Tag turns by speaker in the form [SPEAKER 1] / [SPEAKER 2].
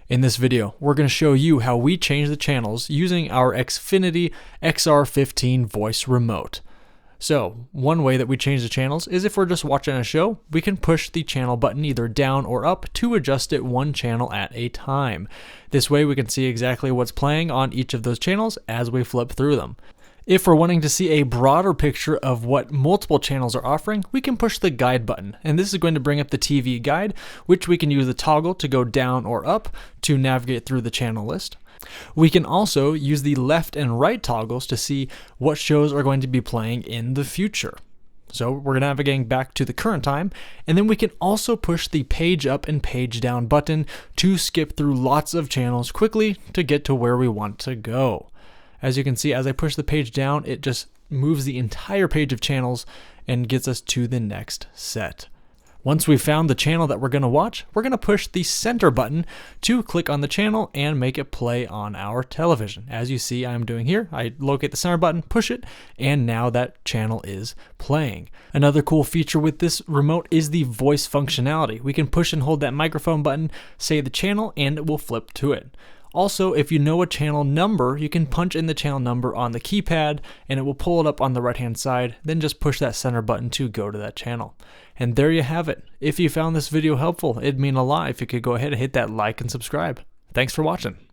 [SPEAKER 1] In this video, we're going to show you how we change the channels using our Xfinity XR15 voice remote. So, one way that we change the channels is if we're just watching a show, we can push the channel button either down or up to adjust it one channel at a time. This way we can see exactly what's playing on each of those channels as we flip through them. If we're wanting to see a broader picture of what multiple channels are offering, we can push the guide button, and this is going to bring up the TV guide, which we can use the toggle to go down or up to navigate through the channel list. We can also use the left and right toggles to see what shows are going to be playing in the future. So we're navigating back to the current time, and then we can also push the page up and page down button to skip through lots of channels quickly to get to where we want to go. As you can see, as I push the page down, it just moves the entire page of channels and gets us to the next set. Once we've found the channel that we're going to watch, we're going to push the center button to click on the channel and make it play on our television. As you see I'm doing here, I locate the center button, push it, and now that channel is playing. Another cool feature with this remote is the voice functionality. We can push and hold that microphone button, say the channel, and it will flip to it. Also, if you know a channel number, you can punch in the channel number on the keypad and it will pull it up on the right hand side, then just push that center button to go to that channel. And there you have it. If you found this video helpful, it'd mean a lot if you could go ahead and hit that like and subscribe. Thanks for watching.